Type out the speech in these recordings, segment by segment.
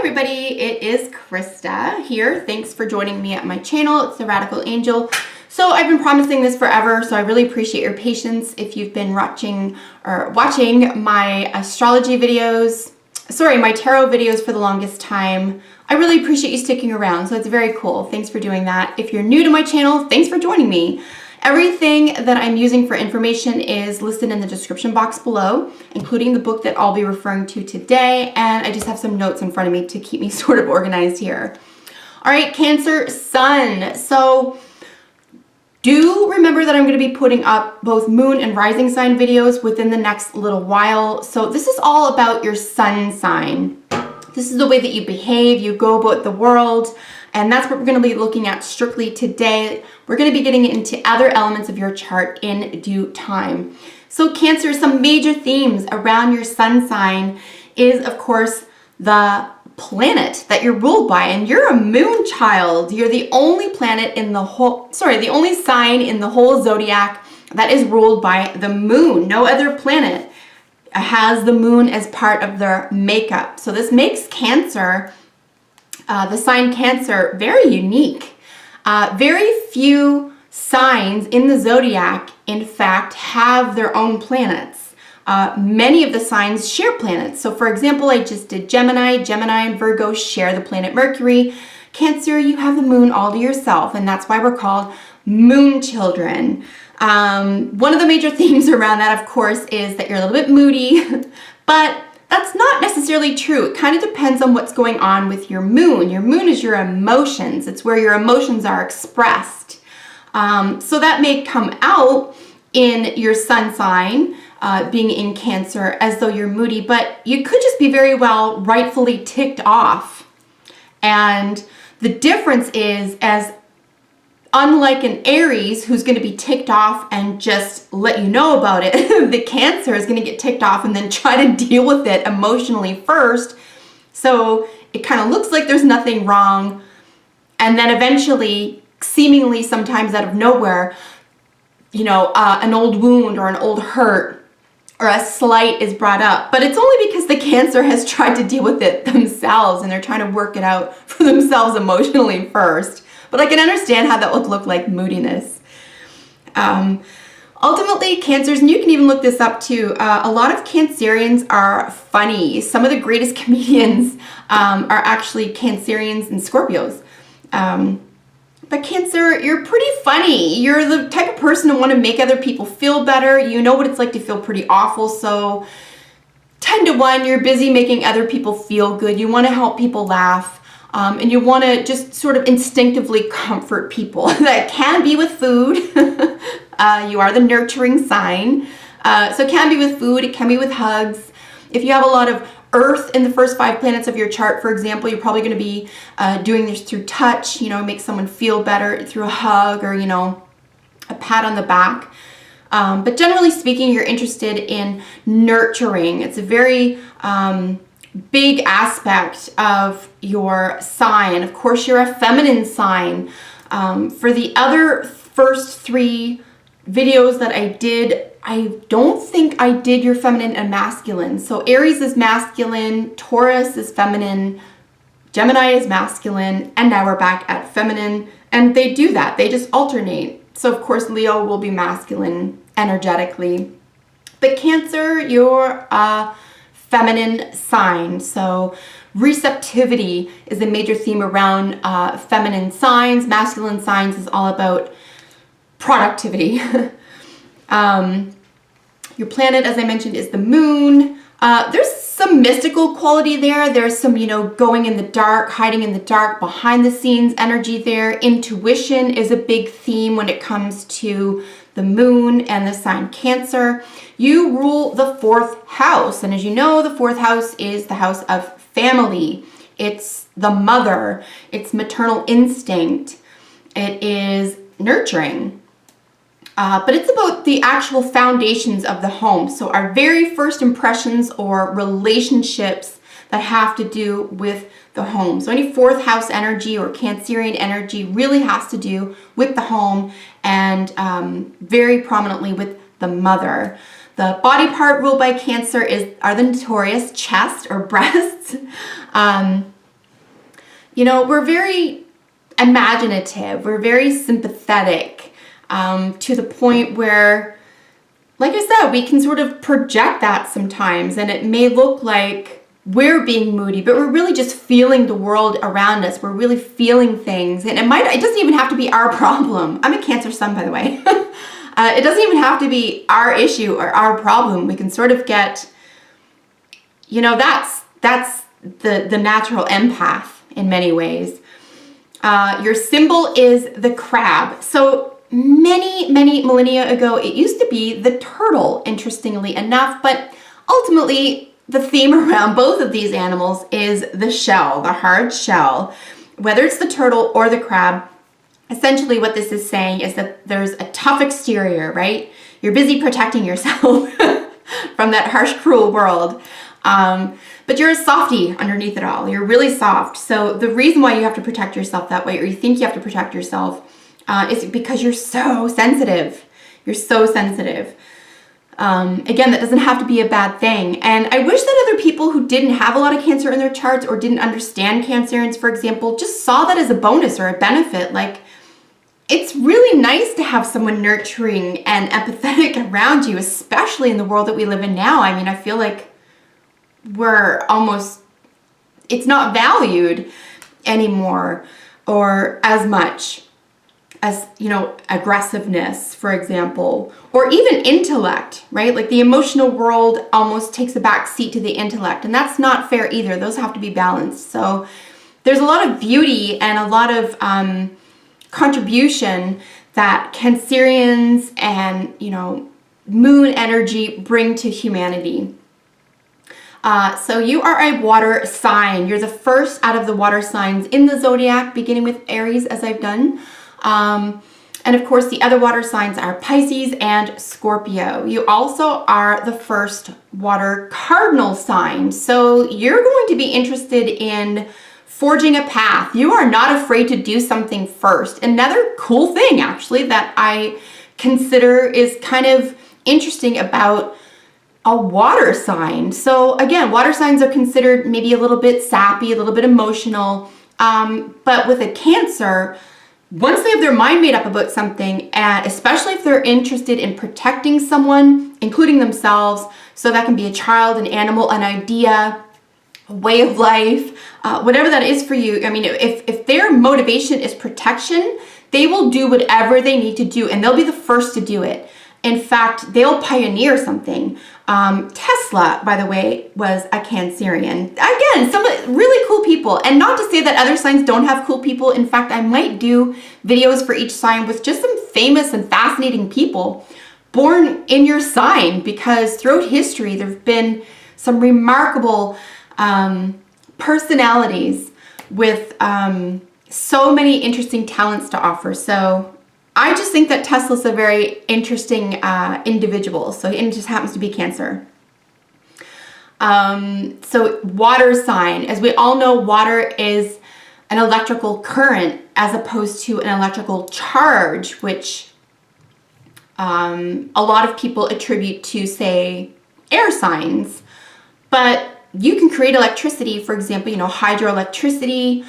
everybody, it is Krista here. Thanks for joining me at my channel. It's the Radical Angel. So I've been promising this forever, so I really appreciate your patience if you've been watching my astrology videos, my tarot videos for the longest time. I really appreciate you sticking around, so it's very cool. Thanks for doing that. If you're new to my channel, thanks for joining me. Everything that I'm using for information is listed in the description box below, including the book that I'll be referring to today, and I just have some notes in front of me to keep me sort of organized here. All right, Cancer Sun. So do remember that I'm going to be putting up both moon and rising sign videos within the next little while. So this is all about your sun sign. This is the way that you behave, you go about the world, and that's what we're going to be looking at strictly today. We're going to be getting into other elements of your chart in due time. So Cancer, some major themes around your sun sign is, of course, the planet that you're ruled by, and you're a moon child. You're the only planet in the whole, the only sign in the whole zodiac that is ruled by the moon. No other planet has the moon as part of their makeup. So this makes Cancer, the sign Cancer, very unique. Very few signs in the zodiac, in fact, have their own planets. Many of the signs share planets. So for example, I just did Gemini. Gemini and Virgo share the planet Mercury. Cancer, you have the moon all to yourself, and that's why we're called moon children. One of the major themes around that, of course, is that you're a little bit moody, but that's not necessarily true. It kind of depends on what's going on with your moon. Your moon is your emotions. It's where your emotions are expressed. So that may come out in your sun sign, being in Cancer, as though you're moody, but you could just be very well rightfully ticked off. And the difference is, as unlike an Aries who's going to be ticked off and just let you know about it, the Cancer is going to get ticked off and then try to deal with it emotionally first. So it kind of looks like there's nothing wrong. And then eventually, seemingly sometimes out of nowhere, an old wound or an old hurt or a slight is brought up. But it's only because the Cancer has tried to deal with it themselves and they're trying to work it out for themselves emotionally first. But I can understand how that would look like moodiness. Ultimately, Cancers, and you can even look this up too, a lot of Cancerians are funny. Some of the greatest comedians are actually Cancerians and Scorpios. But Cancer, you're pretty funny. You're the type of person to want to make other people feel better. You know what it's like to feel pretty awful. So 10 to 1, you're busy making other people feel good. You want to help people laugh. And you want to just sort of instinctively comfort people. That can be with food. You are the nurturing sign. So it can be with food. It can be with hugs. If you have a lot of Earth in the first 5 planets of your chart, for example, you're probably going to be doing this through touch, make someone feel better through a hug or, a pat on the back. But generally speaking, you're interested in nurturing. It's a very big aspect of your sign. Of course, you're a feminine sign. For the other first 3 videos that I did, I don't think I did your feminine and masculine. So Aries is masculine, Taurus is feminine, Gemini is masculine, and now we're back at feminine. And they do that. They just alternate. So of course, Leo will be masculine energetically. But Cancer, you're a feminine sign. So receptivity is a major theme around feminine signs. Masculine signs is all about productivity. Your planet, as I mentioned, is the moon. There's some mystical quality there. There's some, going in the dark, hiding in the dark, behind the scenes energy there. Intuition is a big theme when it comes to the moon and the sign Cancer. You rule the 4th house. And as you know, the 4th house is the house of family. It's the mother. It's maternal instinct. It is nurturing. But it's about the actual foundations of the home. So our very first impressions or relationships that have to do with the home. So any 4th house energy or Cancerian energy really has to do with the home and very prominently with the mother. The body part ruled by Cancer are the notorious chest or breasts. we're very imaginative, we're very sympathetic, to the point where, like I said, we can sort of project that sometimes, and it may look like we're being moody, but we're really just feeling the world around us. We're really feeling things, and it doesn't even have to be our problem. I'm a Cancer sun, by the way. It doesn't even have to be our issue or our problem. We can sort of get, that's the natural empath in many ways. Your symbol is the crab. So many millennia ago, it used to be the turtle, interestingly enough, but ultimately the theme around both of these animals is the shell, the hard shell. Whether it's the turtle or the crab, essentially what this is saying is that there's a tough exterior, right? You're busy protecting yourself from that harsh, cruel world. But you're a softie underneath it all. You're really soft. So the reason why you have to protect yourself that way, or you think you have to protect yourself, is because you're so sensitive. You're so sensitive. Again, that doesn't have to be a bad thing. And I wish that other people who didn't have a lot of Cancer in their charts or didn't understand Cancerians, for example, just saw that as a bonus or a benefit. Like, it's really nice to have someone nurturing and empathetic around you, especially in the world that we live in now. I mean, I feel like it's not valued anymore or as much as, aggressiveness, for example, or even intellect, right? Like the emotional world almost takes a back seat to the intellect, and that's not fair either. Those have to be balanced. So there's a lot of beauty and a lot of contribution that Cancerians and, moon energy bring to humanity. So you are a water sign. You're the first out of the water signs in the zodiac, beginning with Aries, as I've done. And of course, the other water signs are Pisces and Scorpio. You also are the first water cardinal sign. So you're going to be interested in forging a path. You are not afraid to do something first. Another cool thing, actually, that I consider is kind of interesting about a water sign. So again, water signs are considered maybe a little bit sappy, a little bit emotional, but with a Cancer, once they have their mind made up about something, and especially if they're interested in protecting someone, including themselves, so that can be a child, an animal, an idea, a way of life, whatever that is for you. I mean, if their motivation is protection, they will do whatever they need to do, and they'll be the first to do it. In fact, they'll pioneer something. Tesla, by the way, was a Cancerian. Again, some really cool people. And not to say that other signs don't have cool people. In fact, I might do videos for each sign with just some famous and fascinating people born in your sign, because throughout history, there have been some remarkable personalities with so many interesting talents to offer. So I just think that Tesla's a very interesting individual. So it just happens to be Cancer. So water sign, as we all know, water is an electrical current as opposed to an electrical charge, which a lot of people attribute to, say, air signs. But you can create electricity, for example, hydroelectricity.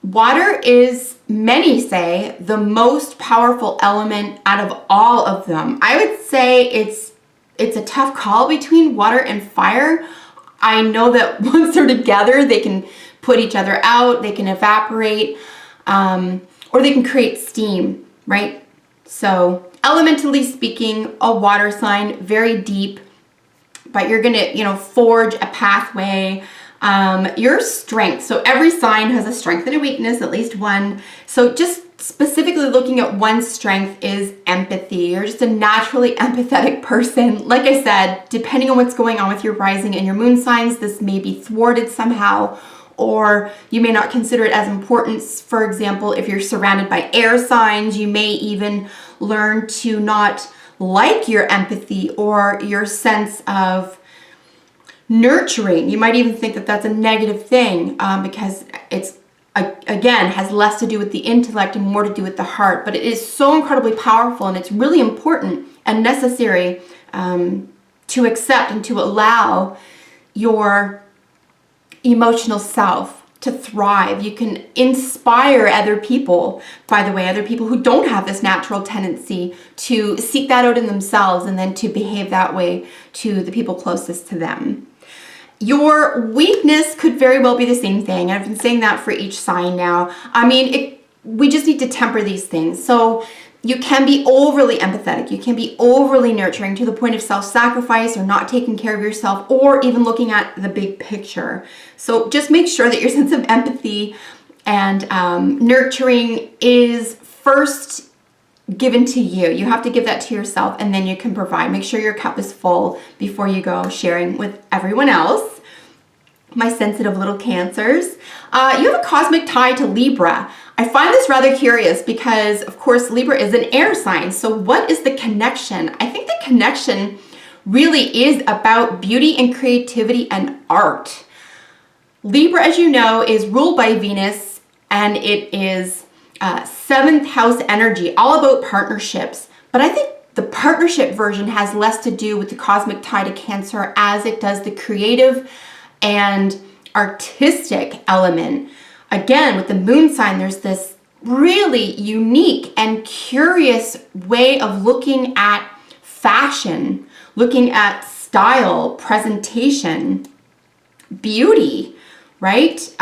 Water is, many say, the most powerful element out of all of them. I would say it's a tough call between water and fire. I know that once they're together, they can put each other out, they can evaporate, or they can create steam, right? So elementally speaking, a water sign, very deep, but you're gonna, forge a pathway. Your strength. So every sign has a strength and a weakness, at least one. So just specifically looking at one strength is empathy. You're just a naturally empathetic person. Like I said, depending on what's going on with your rising and your moon signs, this may be thwarted somehow, or you may not consider it as important. For example, if you're surrounded by air signs, you may even learn to not like your empathy or your sense of nurturing. You might even think that that's a negative thing because it's, again, has less to do with the intellect and more to do with the heart. But it is so incredibly powerful, and it's really important and necessary to accept and to allow your emotional self to thrive. You can inspire other people, by the way, other people who don't have this natural tendency to seek that out in themselves and then to behave that way to the people closest to them. Your weakness could very well be the same thing. I've been saying that for each sign now. I mean, we just need to temper these things. So you can be overly empathetic. You can be overly nurturing to the point of self-sacrifice or not taking care of yourself or even looking at the big picture. So just make sure that your sense of empathy and nurturing is first given to you. You have to give that to yourself and then you can provide. Make sure your cup is full before you go sharing with everyone else. My sensitive little Cancers. You have a cosmic tie to Libra. I find this rather curious because, of course, Libra is an air sign. So what is the connection? I think the connection really is about beauty and creativity and art. Libra, as you know, is ruled by Venus, and it is 7th house energy, all about partnerships. But I think the partnership version has less to do with the cosmic tie to Cancer as it does the creative and artistic element. Again, with the moon sign, there's this really unique and curious way of looking at fashion, looking at style, presentation, beauty, right?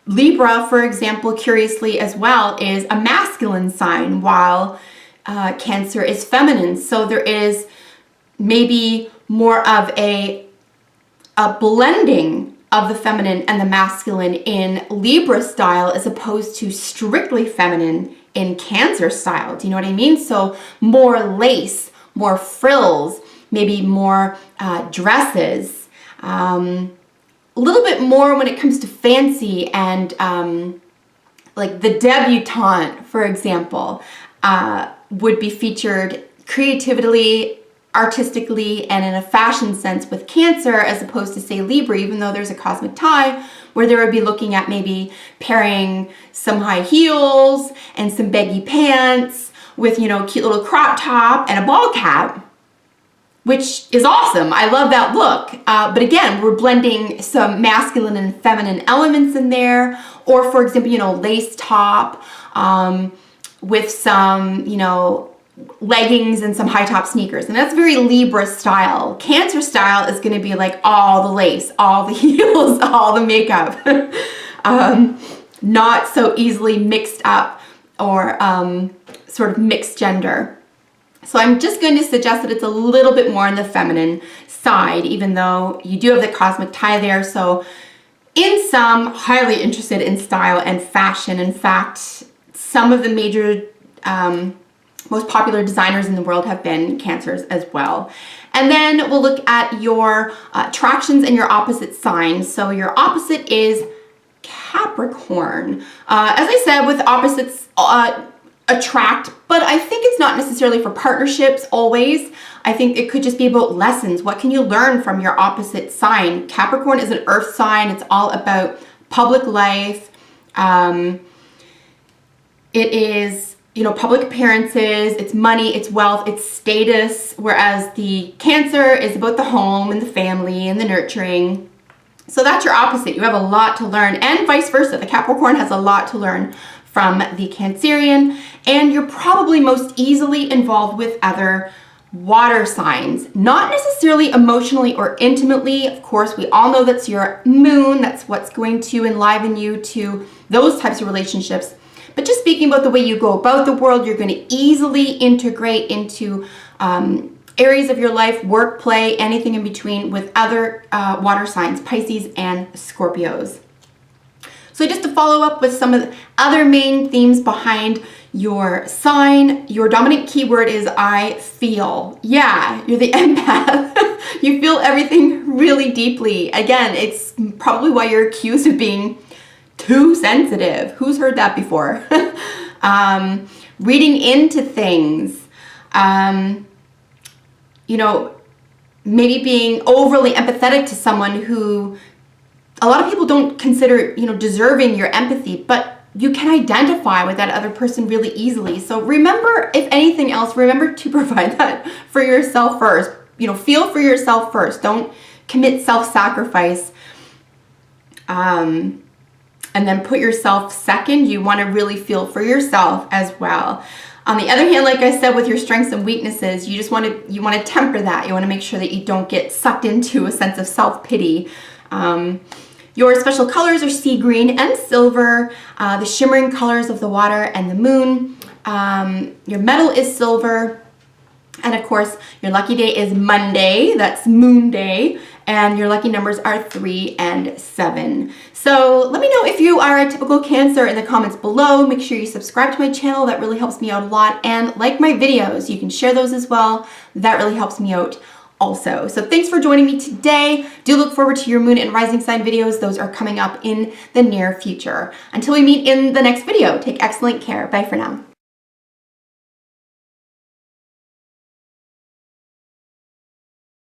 Libra, for example, curiously as well, is a masculine sign, while Cancer is feminine. So there is maybe more of a blending of the feminine and the masculine in Libra style as opposed to strictly feminine in Cancer style. Do you know what I mean? So more lace, more frills, maybe more dresses, a little bit more when it comes to fancy and like the debutante, for example, would be featured creatively, artistically, and in a fashion sense with Cancer, as opposed to, say, Libra, even though there's a cosmic tie where they would be looking at maybe pairing some high heels and some baggy pants with, you know, cute little crop top and a ball cap, which is awesome. I love that look. But again, we're blending some masculine and feminine elements in there. Or, for example, you know, lace top with some, you know, leggings and some high top sneakers. And that's very Libra style. Cancer style is going to be like all the lace, all the heels, all the makeup. Not so easily mixed up or sort of mixed gender. So I'm just going to suggest that it's a little bit more on the feminine side, even though you do have the cosmic tie there. So in sum, highly interested in style and fashion. In fact, some of the major most popular designers in the world have been Cancers as well. And then we'll look at your attractions and your opposite signs. So your opposite is Capricorn. As I said, with opposites attract, but I think it's not necessarily for partnerships always. I think it could just be about lessons. What can you learn from your opposite sign? Capricorn is an earth sign. It's all about public life. It is, you know, public appearances, it's money, it's wealth, it's status, whereas the Cancer is about the home and the family and the nurturing. So that's your opposite. You have a lot to learn, and vice versa. The Capricorn has a lot to learn from the Cancerian, and you're probably most easily involved with other water signs, not necessarily emotionally or intimately. Of course, we all know that's your moon. That's what's going to enliven you to those types of relationships. But just speaking about the way you go about the world, you're going to easily integrate into areas of your life, work, play, anything in between with other water signs, Pisces and Scorpios. So just to follow up with some of the other main themes behind your sign, your dominant keyword is I feel. Yeah, you're the empath. You feel everything really deeply. Again, it's probably why you're accused of being too sensitive. Who's heard that before? Reading into things, you know, maybe being overly empathetic to someone who a lot of people don't consider, you know, deserving your empathy, but you can identify with that other person really easily. So remember, if anything else, remember to provide that for yourself first. You know, feel for yourself first. Don't commit self-sacrifice. and then put yourself second. You want to really feel for yourself as well. On the other hand, like I said, with your strengths and weaknesses, you want to temper that. You want to make sure that you don't get sucked into a sense of self-pity. Your special colors are sea green and silver, the shimmering colors of the water and the moon. Your metal is silver. And of course, your lucky day is Monday. That's Moon Day. And your lucky numbers are 3 and 7. So let me know if you are a typical Cancer in the comments below. Make sure you subscribe to my channel. That really helps me out a lot. And like my videos. You can share those as well. That really helps me out also. So thanks for joining me today. Do look forward to your moon and rising sign videos. Those are coming up in the near future. Until we meet in the next video, take excellent care. Bye for now.